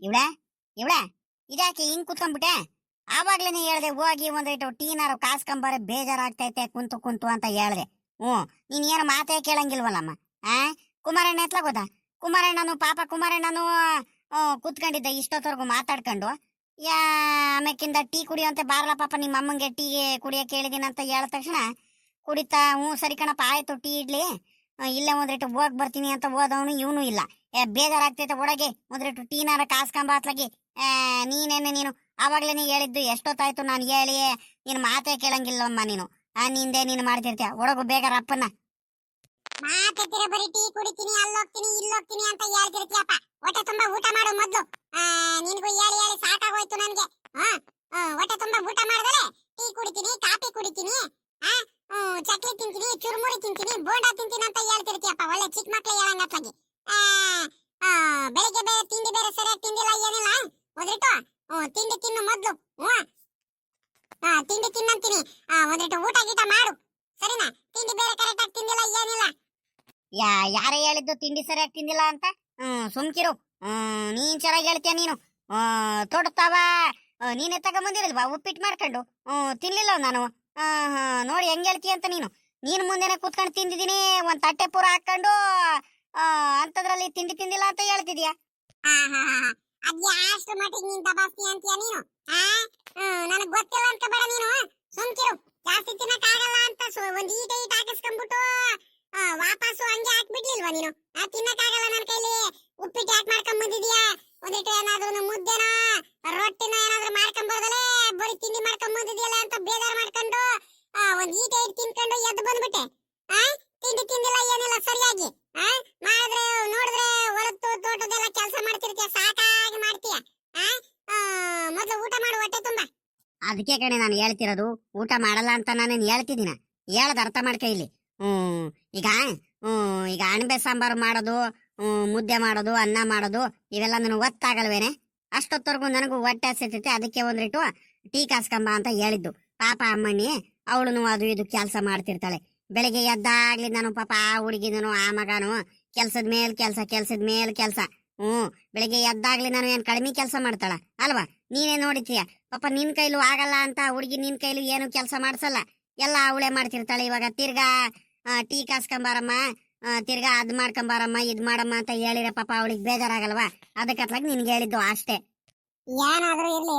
ಇವಳೆ ಇವಳೆ ಇದ್ಯಾಕೆ ಹಿಂಗ್ ಕುತ್ಕೊಂಡ್ಬಿಟ್ಟೆ? ಆವಾಗ್ಲೇನೆ ಹೇಳ್ದೆ ಹೋಗಿ ಒಂದೈಟು ಟೀನಾರು ಕಾಸ್ಕೊಂಬಾರೆ ಬೇಜಾರಾಗ್ತೈತೆ ಕುಂತು ಕುಂತು ಅಂತ ಹೇಳ್ದೆ. ನೀನ್ ಏನು ಮಾತೇ ಕೇಳಂಗಿಲ್ವಲ್ಲಮ್ಮ. ಆ ಕುಮಾರಣ್ಣ ಎತ್ಲ ಗೊತ್ತಾ? ಕುಮಾರಣ್ಣನು ಪಾಪ ಕುಮಾರಣ್ಣನು ಕುತ್ಕೊಂಡಿದ್ದ ಇಷ್ಟೊತ್ತವರೆಗೂ ಮಾತಾಡ್ಕೊಂಡು. ಆಮೇಕಿಂದ ಟೀ ಕುಡಿಯುವಂತೆ ಬಾರ್ಲ ಪಾಪ ನಿಮ್ಮ ಅಮ್ಮಂಗೆ ಟೀ ಕುಡಿಯಕ್ಕೆ ಹೇಳಿದೀನಿ ಅಂತ ಹೇಳಿದ ತಕ್ಷಣ ಕುಡಿತಾ ಸರಿ ಕಣಪ್ಪ ಆಯ್ತು ಟೀ ಇಡ್ಲಿ, ಇಲ್ಲೇ ಒಂದ್ರಿಟ್ಟು ಹೋಗ್ ಬರ್ತೀನಿ ಅಂತ ಹೋದವನು ಇವನು ಇಲ್ಲ. ಬೇಜಾರಾಗ್ತೈತೆ ಒಳಗೆ ಒಂದ್ರಿಟ್ಟು ಟೀನಾರ ಕಾಸ್ಕೊಂಬ ಅತ್ಲಾಗಿ. ನೀನು ಆವಾಗ್ಲೇನೆ ಹೇಳಿದ್ದು ಎಷ್ಟೊತ್ತಾಯ್ತು ನಾನು ಹೇಳಿ ನೀನು ಮಾತೇ ಕೇಳಂಗಿಲ್ಲಮ್ಮ ನೀನು. ನಿಂದೆ ನೀನು ಮಾಡ್ತಿರ್ತೀಯ ಒಳಗು ಬೇಗ ರಪ್ಪನ್ನ. ಮಾತಾಡ್ತಿರ ಬರೀ ಟೀ ಕುಡಿತೀನಿ ಅಲ್ಲೋಗ್ತೀನಿ ಇಲ್ಲೋಗ್ತೀನಿ ಅಂತ ಹೇಳ್ತಿರ್ತೀಯಪ್ಪ. ಹೊಟ್ಟೆ ತುಂಬಾ ಊಟ ಮಾಡು ಮೊದ್ಲು. ನಿನ್ಗೂ ಹೇಳಿ ಹೇಳಿ ಸಾಕಾಗೋಯ್ತು ನನ್ಗೆ. ಹೊಟ್ಟೆ ತುಂಬಾ ಊಟ ಮಾಡಿದ್ರೆ ಟೀ ಕುಡಿತೀನಿ ಕಾಫಿ ಕುಡಿತೀನಿ ಚಕ್ಲಿ ತಿಂತೀನಿ ಚುರುಮುರಿ ತಿಂತೀನಿ ಬೋಂಡಾ ತಿಂತೀನಿ ಅಂತ ಹೇಳ್ತಿರ್ತೀಯಪ್ಪ. ಒಳ್ಳೆ ಚಿಕ್ಕ ಮಕ್ಳು ಹೇಳಂಗತ್ಲಾಗಿ. ಬೆಳಿಗ್ಗೆ ಬೇರೆ ತಿಂಡಿ ಬೇರೆ ಸರಿಯಾಗಿ ತಿಂದಿಲ್ಲ ಏನಿಲ್ಲ. ಒಂದಿಟ್ಟು ತಿಂಡಿ ತಿನ್ನು ಮೊದ್ಲು. ತಿಂಡಿ ತಿನ್ನಂತೀನಿ. ಒಂದಿಟ್ಟು ಊಟ ಗೀಟ ಮಾಡು ಸರಿನಾ? ತಿಂಡಿ ಬೇರೆ ಕರೆಕ್ಟ್ ಆಗಿ ತಿಂದಿಲ್ಲ ಏನಿಲ್ಲ. ಯಾರೇ ಹೇಳಿದ್ದು ತಿಂಡಿ ಸರಿಯಾಗಿ ತಿಂದಿಲ್ಲ ಅಂತ? ಸುಮ್ಕಿರು. ನೀನ್ ಚೆನ್ನಾಗಿ ಹೇಳ್ತೀಯ ನೀನು. ತೋಟತಾವ ನೀನೆ ತಗೊಂಬಂದಿರಲ್ವಾ ಉಪ್ಪಿಟ್ಟು ಮಾಡ್ಕೊಂಡು? ತಿನ್ಲಿಲ್ಲ ನಾನು. ನೋಡಿ ಹೆಂಗ್ ಹೇಳ್ತೀಯ ಅಂತ ನೀನು. ನೀನ್ ಮುಂದೆನೆ ಕೂತ್ಕೊಂಡು ತಿಂದಿದ್ದೀನಿ ಒಂದ್ ತಟ್ಟೆ ಪೂರ ಹಾಕೊಂಡು. ಅಂತದ್ರಲ್ಲಿ ತಿಂಡಿ ತಿಂದಿಲ್ಲ ಅಂತ ಹೇಳ್ತಿದ್ಯಾ? ಅದ್ಯಾಷ್ಟು ಮಟ್ಟಿಗೆ ನೀನ್ ದಬಾಸ್ತಿ ಅಂತೀಯ ನೀನು? ನನಗ್ ಗೊತ್ತಿಲ್ಲ ಅನ್ಕೋಬೇಡ ನೀನು. ಸುಮ್ಕಿರು. ಜಾಸ್ತಿ ತಿನ್ನಕ್ಕಾಗಲ್ಲ ಅಂತ ಒಂದ್ ಈಟ ಹಾಕಿಸ್ಕೊಂಡ್ಬಿಟ್ಟು ವಾಪಸ್ಸು ಹಂಗೆ ಹಾಕ್ಬಿಡ್ಲಿಲ್ವಾ ನೀನು? ತಿನ್ನಕ್ಕಾಗಲ್ಲ ನನ್ನ ಕೈಲಿ ಉಪ್ಪಿಟ್ಟು ಯಾಕೆ ಮಾಡ್ಕೊಂಡ್ ಬಂದಿದ್ಯಾ? ಒಂದಿಟ್ಟು ಏನಾದ್ರು ಮುದ್ದೆನ ರೊಟ್ಟಿನ ಏನಾದ್ರು ಮಾಡ್ಕೊಂಡ್ ಬರೋದಲ್ಲೇ ಬರೀ ತಿಂಡಿ ಮಾಡ್ಕೊಂಡ್ ಬಂದಿದ್ಯಲ್ಲ ಅಂತ ಬೇಜಾರು ಮಾಡ್ಕೊಂಡು ಒಂದ್ ಈಟ ತಿನ್ಕೊಂಡು ಎದ್ದು ಬಂದ್ಬಿಟ್ಟೆ. ತಿಂಡಿ ತಿಂದಿಲ್ಲ ಏನಿಲ್ಲ ಸರಿಯಾಗಿ. ಮಾಡಿದ್ರೆ ನೋಡಿದ್ರೆ ಹೊಲತ್ತು ತೋಟದೆಲ್ಲ ಕೆಲಸ ಮಾಡ್ತಿರ್ತೀಯ, ಸಾಕಾಗಿ ಮಾಡ್ತೀಯ. ಮೊದ್ಲು ಊಟ ಮಾಡು ಹೊಟ್ಟೆ ತುಂಬಾ. ಅದಕ್ಕೆ ಕಣೆ ನಾನು ಹೇಳ್ತಿರೋದು, ಊಟ ಮಾಡಲ್ಲ ಅಂತ ನಾನೇನು ಹೇಳ್ತಿದ್ದೀನ? ಹೇಳದ್ ಅರ್ಥ ಮಾಡ್ಕ ಇಲ್ಲಿ. ಈಗ ಈಗ ಅಣಬೆ ಸಾಂಬಾರು ಮಾಡೋದು, ಮುದ್ದೆ ಮಾಡೋದು, ಅನ್ನ ಮಾಡೋದು ಇವೆಲ್ಲ ನನಗೆ ಗೊತ್ತಾಗಲ್ವೇನೆ? ಅಷ್ಟೊತ್ತವರೆಗೂ ನನಗೂ ಹೊಟ್ಟೆ ಹಸಿತೈತೆ. ಅದಕ್ಕೆ ಒಂದ್ರಿಟ್ಟು ಟೀ ಕಾಸ್ಕೊಂಬ ಅಂತ ಹೇಳಿದ್ದು. ಪಾಪ ಅಮ್ಮಣ್ಣಿ ಅವಳು ಅದು ಇದು ಕೆಲಸ ಮಾಡ್ತಿರ್ತಾಳೆ. ಬೆಳಿಗ್ಗೆ ಎದ್ದಾಗ್ಲಿ ನಾನು ಪಾಪ ಆ ಹುಡುಗಿದನು ಆ ಮಗನು ಕೆಲ್ಸದ ಮೇಲ್ ಕೆಲ್ಸ. ಬೆಳಿಗ್ಗೆ ಎದ್ದಾಗ್ಲಿ ನಾನು ಏನ್ ಕಡಿಮೆ ಕೆಲಸ ಮಾಡ್ತಾಳ ಅಲ್ವಾ? ನೀನೇ ನೋಡಿತೀಯ ಪಾಪ. ನಿನ್ ಕೈಲೂ ಆಗಲ್ಲ ಅಂತ ಹುಡುಗಿ ನಿನ್ ಕೈಲೂ ಏನು ಕೆಲಸ ಮಾಡ್ಸಲ್ಲ, ಎಲ್ಲ ಅವಳೇ ಮಾಡ್ತಿರ್ತಾಳೆ. ಇವಾಗ ತಿರ್ಗಾ ಟೀ ಕಾಸ್ಕೊಂಬಾರಮ್ಮ, ತಿರ್ಗಾ ಅದ್ ಮಾಡ್ಕೊಂಬಾರಮ್ಮ ಇದ್ ಮಾಡಮ್ಮ ಅಂತ ಹೇಳಿದ್ರೆ ಪಾಪ ಅವಳಿಗೆ ಬೇಜಾರಾಗಲ್ವಾ? ಅದಕ್ಕತ್ಲಾಗ ನಿನ್ಗೆ ಹೇಳಿದ್ದು ಅಷ್ಟೇ. ಏನಾದ್ರೂ ಇರ್ಲಿ,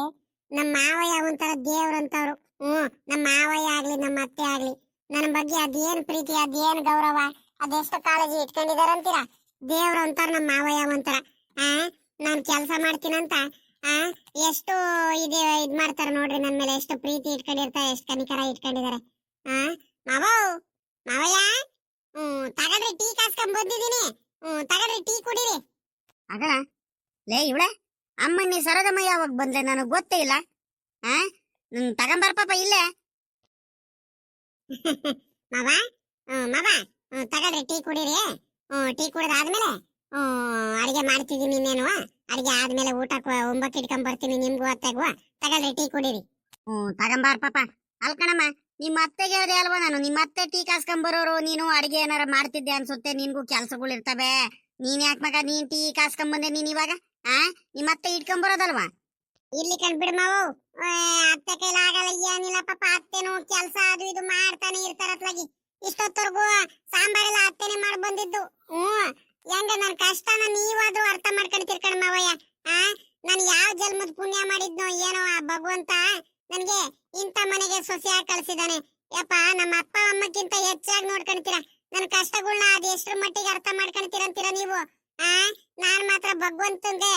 ನಮ್ಮ ಮಾವಯ್ಯ ಒಂಥರ ದೇವ್ರಂತವ್ರು. ನಮ್ಮ ಮಾವಯ್ಯ ಆಗ್ಲಿ ನಮ್ಮ ಅತ್ತೆ ಆಗ್ಲಿ ನನ್ನ ಬಗ್ಗೆ ಅದೇನ್ ಪ್ರೀತಿ ಅದೇನ್ ಗೌರವ ಅದೆಷ್ಟು ಕಾಳಜಿ ಇಟ್ಕೊಂಡಿದಾರಂತೀರ. ದೇವ್ರ ಅಂತಾರ ನಮ್ಮ ಮಾವಯ್ಯ ಒಂಥರ. ನಾನ್ ಕೆಲ್ಸ ಮಾಡ್ತೀನಂತ ಎಷ್ಟು ಇದ್ ಮಾಡ್ತಾರ ನೋಡ್ರಿ ನನ್ ಮೇಲೆ. ಎಷ್ಟು ಪ್ರೀತಿ ಇಟ್ಕೊಂಡಿರ್ತಾರೆ, ಎಷ್ಟು ಕನಿಕರ ಇಟ್ಕೊಂಡಿದ್ದಾರೆ. ಮಾವಯ್ಯ ತಗಡ್ರಿ ಟೀ ಕಾಸ್ಕೊಂಡ್ ಬಂದಿದ್ದೀನಿ. ತಗಡ್ರಿ ಟೀ ಕುಡೀರಿ. ಆಗಣ ಲೇ ಇವಳೆ ಅಮ್ಮಣ್ಣಿ ಸರೋಜಮ್ಮ ಯಾವಾಗ ಬಂದ್ರೆ ನನಗ್ ಗೊತ್ತೇ ಇಲ್ಲ. ತಗೊಂಬಾರ ಪಾಪ ಇಲ್ಲೇ. ಮಾವ ತಗಡ್ರಿ ಟೀ ಕುಡೀರಿ. ಟೀ ಕುಡಿದಾದ್ಮೇಲೆ ಅಡಿಗೆ ಮಾಡ್ತಿದ್ದೀನಿ. ಇನ್ನೇನು ಅಡಿಗೆ ಆದ್ಮೇಲೆ ಊಟಕ್ಕೆ 9 ಇಟ್ಕೊಂಡ್ ಬರ್ತೀನಿ ನಿಮ್ಗೂ ಅತ್ತೆಗೂ. ತಗಡ್ರಿ ಟೀ ಕುಡೀರಿ. ತಗೊಂಬಾರ ಪಾಪ. ಅಲ್ಕಣಮ್ಮ, ನಿಮ್ಮ ಅತ್ತೆಗೆ ಹೇಳ್ದೆ ಅಲ್ವಾ ನಾನು? ನಿಮ್ಮ ಅತ್ತೆ ಟೀ ಕಾಸ್ಕೊಂಡ್ ಬರೋರು, ನೀನು ಅಡಿಗೆ ಏನಾರ ಮಾಡ್ತಿದ್ದೆ ಅನ್ಸುತ್ತೆ. ನಿನ್ಗೂ ಕೆಲ್ಸಗಳು ಇರ್ತವೆ. ನೀನ್ ಯಾಕೆ ಮಗ ನೀನ್ ಟೀ ಕಾಸ್ಕೊಂಡ್ ಬಂದೆ ನೀನ್ ಇವಾಗ? ನಿಮ್ಮ ಅತ್ತೆ ಇಟ್ಕೊಂಡ್ ಬರೋದಲ್ವಾ? ಇಲ್ಲಿ ಕಂಡ್ಬಿಡ್ ಮಾವು, ಅತ್ತೆ ಕೈಲ ಆಗಲ್ಲ ಏನಿಲ್ಲ ಪಾಪ. ಅತ್ತೆನು ಕೆಲ್ಸ ಅದು ಇದು ಮಾಡ್ತಾನೆ ಇರ್ತಾರತ್ಲಾಗಿ. ಇಷ್ಟೊತ್ತರ್ಗು ಸಾಂಬಾರೆಲ್ಲ ಅತ್ತೆನೆ ಮಾಡಿ ಬಂದಿದ್ದು. ಹೆಂಗ ನನ್ ಕಷ್ಟನ ನೀವಾದ್ರೂ ಅರ್ಥ ಮಾಡ್ಕೊಂಡ್ ಮಾವಯ್ಯ. ನಾನು ಯಾವ ಜನ್ಮದ ಪುಣ್ಯ ಮಾಡಿದ್ನೋ ಏನೋ ಆ ಭಗವಂತ ನನ್ಗೆ ಇಂಥ ಮನೆಗೆ ಸೊಸೆಯಾಗಿ ಕಳ್ಸಿದಾನೆ. ಯಪ್ಪ, ನಮ್ಮ ಅಪ್ಪ ಅಮ್ಮಕ್ಕಿಂತ ಹೆಚ್ಚಾಗಿ ನೋಡ್ಕೊಂತೀರ ನನ್ನ ಕಷ್ಟಗಳನ್ನ. ಅದ್ ಎಷ್ಟ್ರ ಮಟ್ಟಿಗೆ ಅರ್ಥ ಮಾಡ್ಕೊಂತೀರಂತೀರ ನೀವು? ನಾನ್ ಮಾತ್ರ ಭಗವಂತಂಗೆ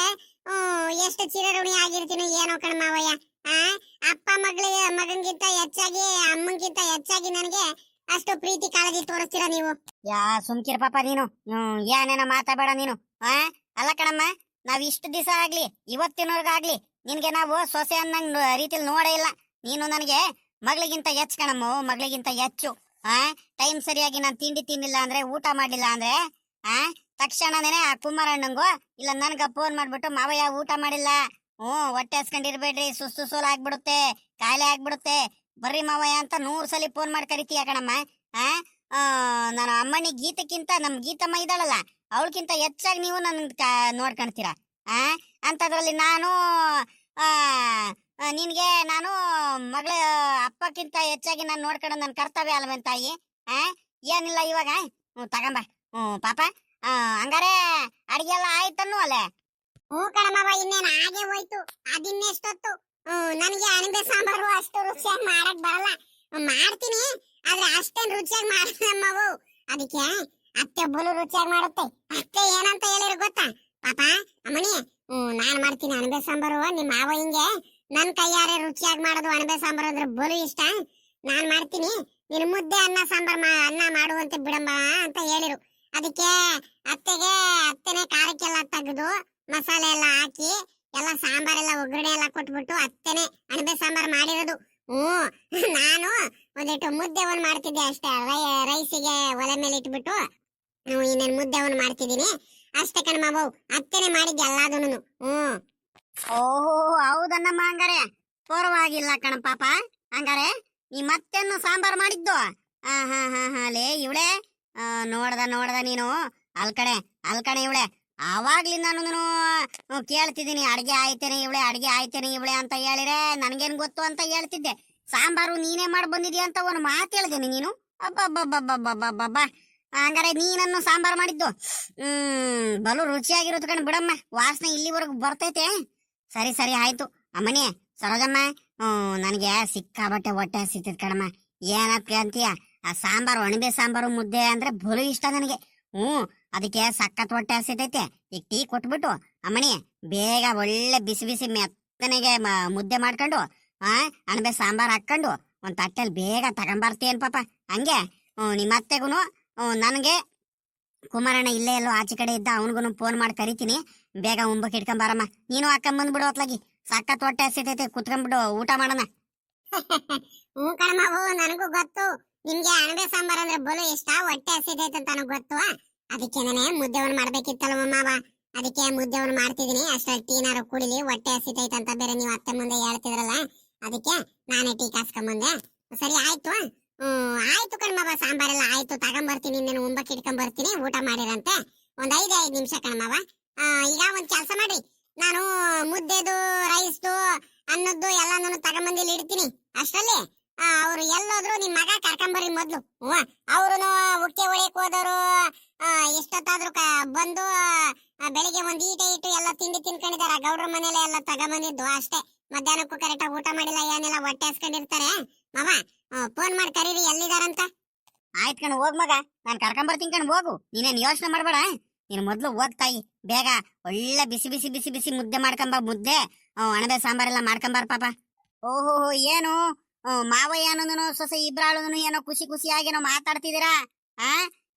ಎಷ್ಟು ಚಿರಋಣಿ ಆಗಿರ್ತೀನಿ ಏನೋ ಕಣ ಮಾವಯ್ಯ. ಅಪ್ಪ ಮಗಂಗಿಂತ ಹೆಚ್ಚಾಗಿ ಅಮ್ಮಂಗಿಂತ ಹೆಚ್ಚಾಗಿ ನನಗೆ ಅಷ್ಟು ಪ್ರೀತಿ ಕಾಳಜಿ ತೋರಿಸ್ತೀರ ನೀವು. ಸುಮ್ಕಿರ ಪಾಪ ನೀನು. ಏನೇನ ಮಾತಾಡಬೇಡ ನೀನು. ಅಲ್ಲ ಕಣಮ್ಮ, ನಾವ್ ಇಷ್ಟು ದಿವಸ ಆಗ್ಲಿ ಇವತ್ತಿನವರ್ಗಾಗ್ಲಿ ನಿನ್ಗೆ ನಾವು ಸೊಸೆ ಅನ್ನಂಗ್ ರೀತಿಲಿ ನೋಡೇ ಇಲ್ಲ. ನೀನು ನನಗೆ ಮಗಳಿಗಿಂತ ಹೆಚ್ಚು ಕಣಮ್ಮ, ಮಗಳಿಗಿಂತ ಹೆಚ್ಚು. ಟೈಮ್ ಸರಿಯಾಗಿ ನಾನು ತಿಂಡಿ ತಿನ್ನಿಲ್ಲ ಅಂದ್ರೆ, ಊಟ ಮಾಡ್ಲಿಲ್ಲ ಅಂದ್ರೆ ತಕ್ಷಣನೇ ಆ ಕುಮಾರಣ್ಣಂಗು ಇಲ್ಲ ನನ್ಗ ಫೋನ್ ಮಾಡ್ಬಿಟ್ಟು ಮಾವಯ್ಯ ಊಟ ಮಾಡಿಲ್ಲ, ಹೊಟ್ಟೆ ಹಸ್ಕೊಂಡಿರ್ಬೇಡ್ರಿ, ಸುಸ್ತು ಸೋಲ ಆಗ್ಬಿಡುತ್ತೆ, ಕಾಯಿಲೆ ಆಗ್ಬಿಡುತ್ತೆ, ಬರ್ರಿ ಮಾವಯ್ಯ ಅಂತ 100 ಸಲ ಫೋನ್ ಮಾಡಿ ಕರಿತೀಯ ಕಣಮ್ಮ. ನಾನು ಅಮ್ಮನಿ ಗೀತಕ್ಕಿಂತ ನಮ್ ಗೀತಮ್ಮ ಇದ್ದಾಳಲ್ಲ ಅವಳಕ್ಕಿಂತ ಹೆಚ್ಚಾಗಿ ನೀವು ನನ್ ನೋಡ್ಕೊಂತೀರಾ. ಅಂತದ್ರಲ್ಲಿ ನಾನು ಆ, ನಿನ್ಗೆ ನಾನು ಮಗಳ ಅಪ್ಪಕ್ಕಿಂತ ಹೆಚ್ಚಾಗಿ ನಾನು ನೋಡ್ಕೊಂಡು ನನ್ನ ಕರ್ತವ್ಯ ಅಲ್ವೇನ್ ತಾಯಿ? ಆ ಏನಿಲ್ಲ ಇವಾಗ ತಗೊಂಬ ಪಾಪ. ಹಂಗಾರೆ ಅಡಿಗೆ ಎಲ್ಲ ಆಯ್ತನ್ನು ಅಲ್ಲೇ? ಹ್ಞೂ ಕಣಮ್ಮವ, ಇನ್ನೇನು ಹಾಗೆ ಹೋಯ್ತು. ಅದಿನ್ನೆಷ್ಟೊತ್ತು. ನನಗೆ ಅಣಬೆ ಸಾಂಬಾರು ಅಷ್ಟು ರುಚಿಯಾಗಿ ಮಾಡಕ್ ಬರಲ್ಲ. ಮಾಡ್ತೀನಿ, ಆದ್ರೆ ಅಷ್ಟೇನ್ ರುಚಿಯಾಗಿ ಮಾಡಲ್ಲಮ್ಮವು. ಅದಕ್ಕೆ ಅತ್ತೆ ಬಲು ರುಚಿಯಾಗಿ ಮಾಡುತ್ತೆ. ಅತ್ತೆ ಏನಂತ ಹೇಳಿರು ಗೊತ್ತಾ ಪಾಪ? ಅಮ್ಮನಿ, ನಾನ್ ಮಾಡ್ತೀನಿ ಅಣಬೆ ಸಾಂಬಾರು, ನಿಮ್ಮ ಮಾವ ಹಿಂಗೆ ನನ್ ಕೈಯಾರೆ ರುಚಿಯಾಗಿ ಮಾಡೋದು ಅಣಬೆ ಸಾಂಬಾರು ಅಂದ್ರೆ ಬಲು ಇಷ್ಟ. ನಾನ್ ಮಾಡ್ತೀನಿ, ನೀನು ಮುದ್ದೆ ಅನ್ನ ಸಾಂಬಾರ್ ಅನ್ನ ಮಾಡುವಂತೆ ಬಿಡಮ್ಮ ಅಂತ ಹೇಳಿರು. ಅದಕ್ಕೆ ಅತ್ತೆನೆ ಖಾರಕ್ಕೆಲ್ಲ ತೆಗೆದು ಮಸಾಲೆ ಎಲ್ಲ ಹಾಕಿ ಎಲ್ಲ ಸಾಂಬಾರೆಲ್ಲ ಒಗ್ಗರಣೆ ಎಲ್ಲ ಕೊಟ್ಬಿಟ್ಟು ಅತ್ತೆನೆ ಅಣಬೆ ಸಾಂಬಾರ್ ಮಾಡಿರೋದು. ನಾನು ಒಂದಿಟ್ಟು ಮುದ್ದೆ ಒಂದ್ ಮಾಡ್ತಿದ್ದೆ ಅಷ್ಟೇ. ರೈಸಿಗೆ ಒಲೆ ಮೇಲೆ ಇಟ್ಬಿಟ್ಟು ಇನ್ನೇನ್ ಮುದ್ದೆ ಒಂದ್ ಮಾಡ್ತಿದ್ದೀನಿ ಅಷ್ಟೇ ಕಣ್ಮಾವು. ಅತ್ತೆನೆ ಮಾಡಿದ್ದೆ ಎಲ್ಲಾದೂನು. ಓಹೋ ಹೌದನ್ನಮ್ಮ, ಹಂಗಾರೆ ಪರವಾಗಿಲ್ಲ ಕಣ ಪಾಪ. ಹಂಗಾರೆ ಈ ಮತ್ತೇನು ಸಾಂಬಾರ್ ಮಾಡಿದ್ದು? ಲೇ ಇವಳೆ, ನೋಡ್ದ ನೀನು ಅಲ್ಕಣೆ ಇವಳೆ. ಆವಾಗ್ಲಿಂದ ನಾನು ಕೇಳ್ತಿದ್ದೀನಿ ಅಡ್ಗೆ ಆಯ್ತೇನೆ ಇವಳೆ ಅಂತ ಹೇಳಿರೆ ನನ್ಗೇನ್ ಗೊತ್ತು ಅಂತ ಹೇಳ್ತಿದ್ದೆ. ಸಾಂಬಾರು ನೀನೇ ಮಾಡಿ ಬಂದಿದ್ಯಾ ಅಂತ ಒಂದು ಮಾತು ಹೇಳ್ದೇನೆ ನೀನು. ಅಬ್ಬಬ್ಬಬ್ಬಬ್ಬಬ್ಬಬ್ಬ, ಹಂಗಾರೆ ನೀನನ್ನು ಸಾಂಬಾರ್ ಮಾಡಿದ್ದು ಬಲು ರುಚಿಯಾಗಿರುತ್ತೆ ಕಣ್ ಬಿಡಮ್ಮ. ವಾಸನೆ ಇಲ್ಲಿವರೆಗೂ ಬರ್ತೈತೆ. ಸರಿ ಆಯ್ತು. ಅಮ್ಮನಿ ಸರೋಜಮ್ಮ, ನನಗೆ ಸಿಕ್ಕಾಬಟ್ಟೆ ಹೊಟ್ಟೆ ಹಸಿತೈತೆ ಕಣಮ್ಮ. ಏನತ್ ಅಂತೀಯ? ಆ ಸಾಂಬಾರು, ಅಣಬೆ ಸಾಂಬಾರು ಮುದ್ದೆ ಅಂದ್ರೆ ಬಲು ಇಷ್ಟ ನನಗೆ. ಅದಕ್ಕೆ ಸಖತ್ ಹೊಟ್ಟೆ ಹಸಿತೈತೆ. ಈಗ ಟೀ ಕೊಟ್ಬಿಟ್ಟು ಅಮ್ಮನಿ ಬೇಗ ಒಳ್ಳೆ ಬಿಸಿ ಬಿಸಿ ಮೆತ್ತನೆಗೆ ಮುದ್ದೆ ಮಾಡ್ಕೊಂಡು ಅಣಬೆ ಸಾಂಬಾರ್ ಹಾಕೊಂಡು ಒಂದ್ ತಟ್ಟೆಲ್ ಬೇಗ ತಗೊಂಬರ್ತೀಯನ್ ಪಾಪ. ಹಂಗೆ ನಿಮ್ಮ ಅತ್ತೆಗೂನು ನನಗೆ ಕುಮಾರಣ್ಣ ಇಲ್ಲೇ ಎಲ್ಲೋ ಆಚೆ ಕಡೆ ಇದ್ದ, ಅವನಿಗೂ ಫೋನ್ ಮಾಡಿ ಕರಿತೀನಿ. ಬೇಗ ಉಂಬಕ್ ಇಟ್ಕೊಂಬಾರಮ್ಮ. ನೀನು ಹಾಕೊಂಬಂದ್ಬಿಡು ಅತ್ಲಾಗಿ. ಸಖತ್ ಹೊಟ್ಟೆ ಹಸಿತೈತೆ, ಕುತ್ಕೊಂಡ್ಬಿಡು ಊಟ ಮಾಡೋಣ. ಹ್ಞೂ ಕಣಮ್ಮವು, ನನಗೂ ಗೊತ್ತು ನಿಮ್ಗೆ ಅಣಬೆ ಸಾಂಬಾರ್ ಅಂದ್ರೆ ಬಲು ಇಷ್ಟ, ಹೊಟ್ಟೆ ಹಸಿದೈತೆ ಅಂತ ನನಗೆ ಗೊತ್ತು. ಅದಕ್ಕೆ ನಾನೇ ಮುದ್ದೆ ಒಂದು ಮಾಡ್ಬೇಕಿತ್ತಲ್ವ ಮಾವ, ಅದಕ್ಕೆ ಮುದ್ದೆ ಒಂದು ಮಾಡ್ತಿದೀನಿ. ಅಷ್ಟ್ರಲ್ಲಿ ಟೀನಾರು ಕುಡಿಲಿ, ಹೊಟ್ಟೆ ಹಸಿತೈತೆ ಅಂತ ಬೇರೆ ನೀವು ಅತ್ತೆ ಮುಂದೆ ಹೇಳ್ತಿದ್ರಲ್ಲ, ಅದಕ್ಕೆ ನಾನೇ ಟೀ ಕಾಸ್ಕೊಂಬಂದೆ. ಸರಿ ಆಯ್ತು. ಆಯ್ತು ಕಣ್ಮವ, ಸಾಂಬಾರೆಲ್ಲ ಆಯ್ತು, ತಗೊಂಬರ್ತೀನಿ. ಇನ್ನೇನು ಉಂಬಕ್ಕೆ ಇಟ್ಕೊಂಬರ್ತೀನಿ, ಊಟ ಮಾಡಿರಂತೆ. ಒಂದ್ 5 ನಿಮಿಷ ಕಣ್ಮವ. ಈಗ ಒಂದ್ ಕೆಲಸ ಮಾಡ್ರಿ, ನಾನು ಮುದ್ದೆದು, ರೈಸ್ದು, ಅನ್ನದ್ದು ಎಲ್ಲಾನು ತಗೊಂಬಂದಿಲ್ಲಿ ಇಡ್ತೀನಿ. ಅಷ್ಟರಲ್ಲಿ ಅವ್ರು ಎಲ್ಲೋದ್ರು ನಿಮ್ ಮಗ ಕರ್ಕೊಂಬರ್ರಿ ಮೊದ್ಲು. ಅವ್ರುನು ಉಕ್ಕೆ ಹೊಳಿಯಕ್ ಹೋದವ್ರು ಎಷ್ಟೊತ್ತಾದ್ರು ಬಂದು ಬೆಳಿಗ್ಗೆ ಒಂದ್ ಈಟೆ ಇಟ್ಟು ಎಲ್ಲ ತಿಂಡಿ ತಿನ್ಕೊಂಡಿದಾರ. ಗೌಡ್ರ ಮನೇಲೆ ಎಲ್ಲ ತಗೊಂಬಂದಿದ್ದು ಅಷ್ಟೇ. ಮಧ್ಯಾಹ್ನಕ್ಕೂ ಕರೆಕ್ಟಾಗಿ ಊಟ ಮಾಡಿಲ್ಲ, ಏನಿಲ್ಲ, ಹೊಟ್ಟೆ ಹಸ್ಕೊಂಡಿರ್ತಾರೆ. ಮಾವ ಫೋನ್ ಮಾಡಿ ಕರೀರಿ ಎಲ್ಲಿದಾರಂತ. ಆಯ್ತು ಕಣ್, ಹೋಗ್ ಮಗ, ನಾನ್ ಕರ್ಕೊಂಬರ್ತೀನಿ ಕಣ್, ಹೋಗು. ನೀನೇನ್ ಯೋಚನೆ ಮಾಡ್ಬೇಡ. ನೀನು ಮೊದ್ಲು ಹೋಗ್ತಾಯಿ, ಬೇಗ ಒಳ್ಳೆ ಬಿಸಿ ಬಿಸಿ ಬಿಸಿ ಬಿಸಿ ಮುದ್ದೆ ಮಾಡ್ಕೊಂಬ. ಮುದ್ದೆ ಅಣಬೆ ಸಾಂಬಾರೆಲ್ಲ ಮಾಡ್ಕೊಂಬಾರ ಪಾಪ. ಓಹೋ, ಏನು ಮಾವಯ್ಯ ಅನ್ನೋದನು ಸೊಸೆ ಇಬ್ರಾಳನು ಏನೋ ಖುಷಿಯಾಗೇನೋ ಮಾತಾಡ್ತಿದ್ದೀರಾ?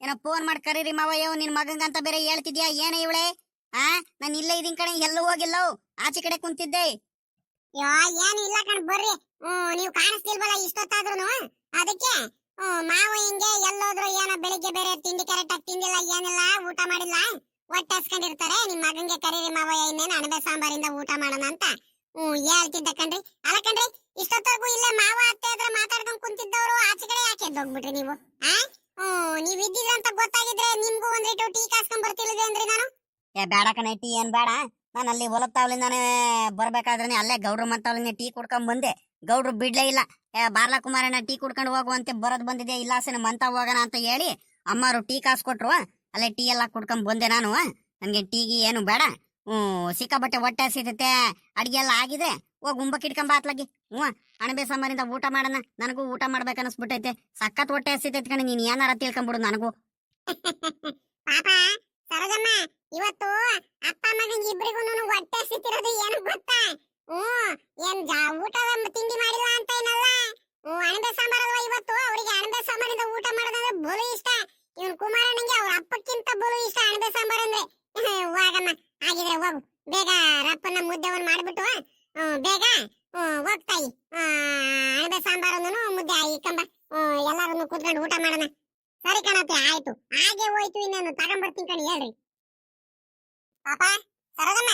ಏನೋ ಫೋನ್ ಮಾಡಿ ಕರೀರಿ ಮಾವಯ್ಯವ್ ನಿನ್ ಮಗಂಗಂತ ಬೇರೆ ಹೇಳ್ತಿದ್ಯಾ? ಏನೇ ಇವಳೆ? ನಾನು ಇಲ್ಲೇ ಇದೀನ್ ಕಣೆ, ಎಲ್ಲೂ ಹೋಗಿಲ್ಲೋ, ಆಚೆ ಕಡೆ ಕುಂತಿದ್ದೆ. ಏನು ಇಲ್ಲ ಕಣ್, ಬರ್ರಿ. ನೀವು ಕಾಣಿಸ್ತಿಲ್ವಲ್ಲ ಇಷ್ಟೊತ್ತಾದ್ರೂ, ಅದಕ್ಕೆ ಮಾವ ಹಿಂಗೆ ಎಲ್ಲೋದ್ರು ಏನೋ ಬೆಳಿಗ್ಗೆ ಬೇರೆ ತಿಂಡಿ ಕರೆಕ್ಟಾಗಿ ತಿಂದಿಲ್ಲ, ಏನಿಲ್ಲ, ಊಟ ಮಾಡಿಲ್ಲ, ಹೊಟ್ಟೆ ಹಸ್ಕೊಂಡಿರ್ತಾರೆ. ನಿಮ್ ಮಗಂಗೆ ಕರೀರಿ ಮಾವಯ್ಯ, ಇನ್ನೇನು ಅಣಬೆ ಸಾಂಬಾರಿಂದ ಊಟ ಮಾಡೋಣ ಅಂತ ಹೇಳ್ತಿದ್ದ ಕಣ್ರಿ. ಅಲ್ಲ ಕಣ್ರಿ, ಇಷ್ಟೊತ್ತವರೆಗೂ ಇಲ್ಲೇ ಮಾವ ಅತ್ತೆ ಹತ್ರ ಮಾತಾಡ್ಕೊಂಡ್ ಕುಂತಿದ್ದವ್ರು ಆಚೆ ಕಡೆ ಯಾಕೆ ಎದ್ದೋಗ್ಬಿಟ್ರಿ ನೀವು? ನೀವ್ ಇದ್ದಿದ್ರ ಅಂತ ಗೊತ್ತಾಗಿದ್ರೆ ನಿಮ್ಗೂ ಒಂದ್ ಲೀಟರ್ ಟೀ ಕಾಸ್ಕೊಂಡ್ ಬರ್ತಿಲ್ಲದೆ ಅಂದ್ರಿ ನಾನು. ಬೇಡ ಕಣೆ, ಟೀ ಏನ್ ಬೇಡ. ನಾನು ಅಲ್ಲಿ ಹೊಲತ್ತಾವಲಿಂದಾನೆ ಬರ್ಬೇಕಾದ್ರೆ ಅಲ್ಲೇ ಗೌಡ್ರ ಮಂತಾವಲಿಂದ ಟೀ ಕುಡ್ಕೊಂಡ್ ಬಂದೆ. ಗೌಡ್ರು ಬಿಡ್ಲೇ ಇಲ್ಲ. ಬಾರ್ಲಾ ಕುಮಾರಣ್ಣ ಟೀ ಕುಡ್ಕೊಂಡು ಹೋಗುವಂತೆ ಬರೋದ್ ಬಂದಿದೆ, ಇಲ್ಲಾಸನ ಮಂತ ಹೋಗೋಣ ಅಂತ ಹೇಳಿ ಅಮ್ಮರು ಟೀ ಕಾಸು ಕೊಟ್ರು. ಅಲ್ಲೇ ಟೀ ಎಲ್ಲ ಕುಡ್ಕೊಂಡ್ ಬಂದೆ ನಾನು. ನನ್ಗೆ ಟೀಗಿ ಏನು ಬೇಡ. ಸಿಕ್ಕಾಬಟ್ಟೆ ಹೊಟ್ಟೆ ಹಸಿತೈತೆ, ಅಡಿಗೆ ಎಲ್ಲ ಆಗಿದೆ. ಹೋಗಿ ಉಂಬಕ್ ಇಟ್ಕೊಂಬ ಅತ್ಲಾಗಿ. ಅಣಬೆ ಸಾಂಬಾರಿಂದ ಊಟ ಮಾಡೋಣ. ನನಗೂ ಊಟ ಮಾಡ್ಬೇಕು ಅನಿಸ್ಬಿಟ್ಟೈತೆ, ಸಖತ್ ಹೊಟ್ಟೆ ಹಸಿತೈತೆ ಕಣೆ. ನೀನ್ ಏನಾರ ತಿಳ್ಕೊಂಬಿಡು ನನಗೂ. ಪಾಪ ಸರೋಜಮ್ಮ, ಇವತ್ತು ಅಪ್ಪ ಮಗನ್ ಇಬ್ರಿಗೂ ಹೊಟ್ಟೆ ಹಸಿತಿರೋದು ಏನು ಗೊತ್ತಾ? ಏನ್ ಊಟದ ತಿಂಡಿ ಮಾಡಿಲ್ಲ ಅಂತ ಏನಲ್ಲ. ಅಣಬೆ ಸಾಂಬಾರ್ ಅಲ್ವಾ ಇವತ್ತು. ಅವರಿಗೆ ಅಣಬೆ ಸಾಂಬಾರಿಂದ ಊಟ ಮಾಡೋದಂದ್ರೆ ಬಲು ಇಷ್ಟ. ಇವನ್ ಕುಮಾರಣ್ಣಂಗೆ ಅವ್ರ ಅಪ್ಪಕ್ಕಿಂತ ಬಲು ಇಷ್ಟ ಅಣಬೆ ಸಾಂಬಾರ್ ಅಂದ್ರೆ. ಹೋಗಮ್ಮ, ಆಗಿದ್ರೆ ಹೋಗು, ಬೇಗ ರಪ್ಪನ್ನ ಮುದ್ದೆ ಒಂದು ಮಾಡ್ಬಿಟ್ಟು ಬೇಗ ಹೋಗ್ತಾಯಿ. ಅಣಬೆ ಸಾಂಬಾರನ್ನು ಮುದ್ದೆ ಇಕ್ಕಂಬ, ಎಲ್ಲಾರನ್ನು ಕೂತ್ಕೊಂಡು ಊಟ ಮಾಡೋಣ. ಸರಿ ಕಣತ್ತೆ, ಆಯ್ತು. ಹಾಗೆ ಹೋಯ್ತು, ಇನ್ನೇನು ತಗೊಂಡ್ಬರ್ತೀನಿ ಕಣಿ, ಹೇಳ್ರಿ. ಪಾಪ ಸರೋಜಮ್ಮ,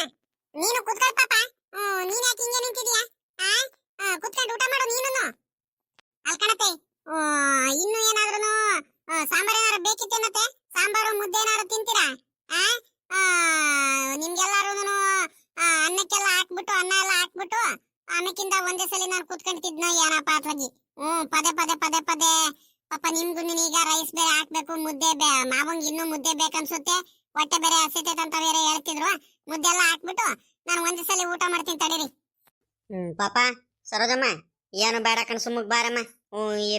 ನೀನು ಕುತ್ಕೊಳ್ಳ ಪಾಪ. ನೀನ್ ಯಾಕೆ ಹಿಂಗೆ ನಿಂತಿದ್ಯಾ? ಕುತ್ಕೊಂಡು ಊಟ ಮಾಡು ನೀನು. ಅಲ್ ಕಣತ್ತೆ, ಇನ್ನು ಏನಾದ್ರೂ ಸಾಂಬಾರ್ ಏನಾದ್ರು ಬೇಕಿತ್ತೇನತ್ತೆ? ಸಾಂಬಾರು ಮುದ್ದೆ ಏನಾದ್ರು ತಿಂತೀರಾ? ನಿಮ್ಗೆಲ್ಲಾರು ಅನ್ನಕ್ಕೆಲ್ಲ ಹಾಕ್ಬಿಟ್ಟು ಅನ್ನ ಎಲ್ಲ ಹಾಕ್ಬಿಟ್ಟು ಆಮೇಕಿಂದ ಒಂದೇ ಸಲ ನಾನು ಕುತ್ಕೊಂಡ್ತಿದ್ನೋ ಏನಪ್ಪ ಅತ್ಲಾಗಿ. ಪದೇ ಪದೇ ಪದೇ ಪದೇ ಪಾಪ ನಿಮ್ಗೂ ಈಗ ರೈಸ್ ಬೇರೆ ಹಾಕ್ಬೇಕು, ಮುದ್ದೆ ಮಾವಂಗ್ ಇನ್ನೂ ಮುದ್ದೆ ಬೇಕನ್ಸುತ್ತೆ, ಹೊಟ್ಟೆ ಬೇರೆ ಹಸಿತೈತೆ ಅಂತ ಬೇರೆ ಹೇಳ್ತಿದ್ರು. ಮುದ್ದೆ ಎಲ್ಲ ಹಾಕ್ಬಿಟ್ಟು ನಾನು ಒಂದೇ ಸಲ ಊಟ ಮಾಡ್ತೀನಿ ತಡೀರಿ. ಪಾಪ ಸರೋಜಮ್ಮ ಏನು ಬೇಡ ಕಣ್ ಸುಮ್ಮಗ್ ಬಾರಮ್ಮ.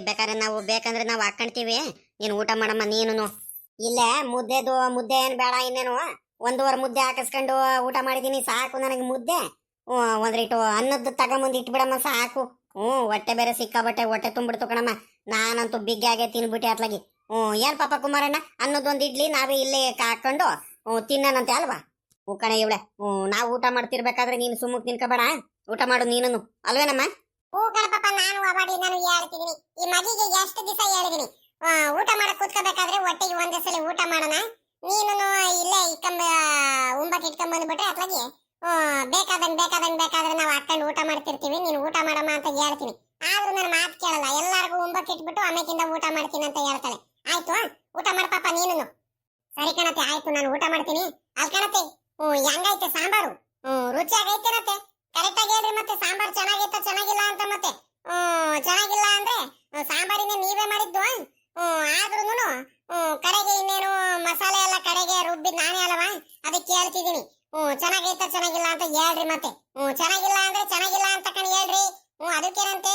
ಬೇಕಾದ್ರೆ ನಾವು ಬೇಕಂದ್ರೆ ನಾವು ಹಾಕೊಂಡ್ತೀವಿ, ನೀನು ಊಟ ಮಾಡಮ್ಮ. ನೀನು ಇಲ್ಲೇ ಮುದ್ದೆ ಏನು ಬೇಡ, ಇನ್ನೇನು 1 ಮುದ್ದೆ ಹಾಕಿಸ್ಕೊಂಡು ಊಟ ಮಾಡಿದೀನಿ ಸಾಕು ನನಗೆ ಮುದ್ದೆ. ಒಂದ್ರಿಟ್ಟು ಅನ್ನದ್ದು ತಗೊಂಬಂದು ಇಟ್ಬಿಡಮ್ಮ ಸಾಕು. ಹೊಟ್ಟೆ ಬೇರೆ ಸಿಕ್ಕಾಬಟ್ಟೆ ಹೊಟ್ಟೆ ತುಂಬಿಡ್ತು ಕಣಮ್ಮ. ನಾನಂತೂ ಬಿಗ್ಗಾಗೆ ತಿನ್ಬಿಟ್ಟೆ ಅತ್ಲಾಗಿ. ಏನ್ ಪಾಪ ಕುಮಾರಣ್ಣ, ಅನ್ನದೊಂದು ಇಡ್ಲಿ ನಾವೇ ಇಲ್ಲೇ ಹಾಕೊಂಡು ತಿನ್ನನಂತೆ ಅಲ್ವಾ? ಕಣ ಇವಳೆ, ನಾವು ಊಟ ಮಾಡ್ತಿರ್ಬೇಕಾದ್ರೆ ನೀನು ಸುಮ್ಮಕ್ ತಿನ್ಕೋಬೇಡ, ಊಟ ಮಾಡು ನೀನು ಅಲ್ವೇನಮ್ಮ? ಕಣಪ್ಪ, ನಾನು ಅವಾಡಿ ನಾನು ಹೇಳ್ತಿದೀನಿ, ಈ ಮಗಿಗೆ ಎಷ್ಟು ದಿವಸ ಹೇಳಿದೀನಿ ಊಟ ಮಾಡಕ್ ಕೂತ್ಕೋಬೇಕಾದ್ರೆ ಹೊಟ್ಟೆಗೆ ಒಂದೇ ಸಲ ಊಟ ಮಾಡೋಣ, ನೀನು ಇಲ್ಲೇ ಉಂಬಕ್ ಇಟ್ಕೊಂಡ್ ಬಂದ್ಬಿಟ್ರೆ ಅತ್ಲಾಗಿ ಬೇಕಾದ್ರೆ ನಾವು ಹಾಕೊಂಡು ಊಟ ಮಾಡ್ತಿರ್ತೀವಿ, ನೀನು ಊಟ ಮಾಡಮ್ಮ ಅಂತ ಹೇಳ್ತೀನಿ. ಆದ್ರೂ ನನ್ನ ಮಾತು ಕೇಳಲ್ಲ, ಎಲ್ಲಾರ್ಗು ಉಂಬಕ್ ಇಟ್ಬಿಟ್ಟು ಆಮೇಕಿಂದ ಊಟ ಮಾಡ್ತೀನಿ ಅಂತ ಹೇಳ್ತಾಳೆ. ಆಯ್ತು, ಊಟ ಮಾಡ ಪಾಪ ನೀನು. ಸರಿ ಕಣತೆ, ಆಯ್ತು ನಾನು ಊಟ ಮಾಡ್ತೀನಿ. ಅಲ್ ಕಣತೆ, ಹೆಂಗೈತೆ ಸಾಂಬಾರು? ರುಚಿ ಆಗೈತೇನತ್ತೆ? ಕರೆಕ್ಟ್ ಆಗಿ ಹೇಳ್ರಿ ಮತ್ತೆ. ಸಾಂಬಾರ್ ಚೆನ್ನಾಗೈತ ಚೆನ್ನಾಗಿಲ್ಲ ಅಂತ ಮತ್ತೆ. ಚೆನ್ನಾಗಿಲ್ಲ ಅಂದ್ರೆ ಸಾಂಬಾರಿನ ನೀವೇ ಮಾಡಿದ್ದು, ಆದ್ರೂನು ಕಡೆಗೆ ಇನ್ನೇನು ಮಸಾಲೆ ಎಲ್ಲ ಕಡೆಗೆ ರುಬ್ಬಿದ್ ನಾನೇ ಅಲ್ಲವಾ, ಅದಕ್ಕೆ ಹೇಳ್ತಿದೀನಿ. ಚೆನ್ನಾಗೈತ ಚೆನ್ನಾಗಿಲ್ಲ ಅಂತ ಹೇಳ್ರಿ ಮತ್ತೆ. ಚೆನ್ನಾಗಿಲ್ಲ ಅಂದ್ರೆ ಚೆನ್ನಾಗಿಲ್ಲ ಅಂತ ಕಣ್ ಹೇಳ್ರಿ. ಅದಕ್ಕೇನಂತೆ?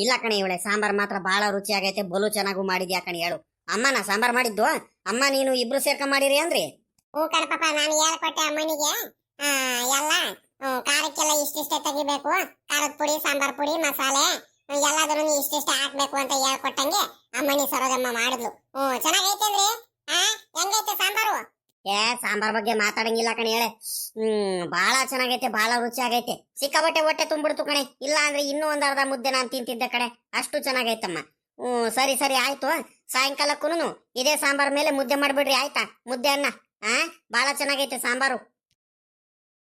ಇಲ್ಲ ಕಣೆ ಇವಳೆ, ಸಾಂಬಾರ್ ಮಾತ್ರ ಬಹಳ ರುಚಿ ಆಗೈತೆ, ಬಲು ಚೆನ್ನಾಗೂ ಮಾಡಿದ್ಯಾ ಕಣೆ. ಹೇಳು ಅಮ್ಮ, ನಾ ಸಾಂಬಾರ್ ಮಾಡಿದ್ದು ಅಮ್ಮ ನೀನು ಇಬ್ರು ಸೇರ್ಕೊಂಡ್ ಮಾಡಿರಿ ಅಂದ್ರಿ? ಕಣಪ್ಪ, ನಾನು ಹೇಳ್ಕೊಟ್ಟೆ ಅಮ್ಮನಿಗೆ ಎಲ್ಲ ಖಾರಕ್ಕೆಲ್ಲ ಇಷ್ಟಿಷ್ಟೇ ತೆಗಿಬೇಕು, ಖಾರದ ಪುಡಿ ಸಾಂಬಾರ್ ಪುಡಿ ಮಸಾಲೆ ಎಲ್ಲಾದ್ರೂ ಇಷ್ಟಿಷ್ಟೇ ಹಾಕ್ಬೇಕು ಅಂತ ಹೇಳ್ಕೊಟ್ಟಂಗೆ ಅಮ್ಮನಿ ಸರೋಜಮ್ಮ ಮಾಡಿದ್ಲು. ಚೆನ್ನಾಗೈತೆ ಅಂದ್ರೆ ಹೆಂಗೈತೆ ಸಾಂಬಾರು? ಸಾಂಬಾರ್ ಬಗ್ಗೆ ಮಾತಾಡಂಗಿಲ್ಲ ಕಣೆ ಹೇಳೆ. ಬಹಳ ಚೆನ್ನಾಗೈತೆ, ಬಹಳ ರುಚಿ ಆಗೈತೆ, ಸಿಕ್ಕಾಬಟ್ಟೆ ಹೊಟ್ಟೆ ತುಂಬಿಡ್ತು ಕಣೆ. ಇಲ್ಲ ಅಂದ್ರೆ ಇನ್ನೂ ಒಂದ್ ಮುದ್ದೆ ನಾನು ತಿಂತಿದ್ದೆ ಕಡೆ, ಅಷ್ಟು ಚೆನ್ನಾಗೈತಮ್ಮ. ಸರಿ ಸರಿ ಆಯ್ತು, ಸಾಯಂಕಾಲಕ್ಕೂ ಇದೇ ಸಾಂಬಾರ್ ಮೇಲೆ ಮುದ್ದೆ ಮಾಡ್ಬಿಡ್ರಿ ಆಯ್ತಾ? ಮುದ್ದೆ ಅನ್ನ ಬಹಳ ಚೆನ್ನಾಗೈತೆ ಸಾಂಬಾರು.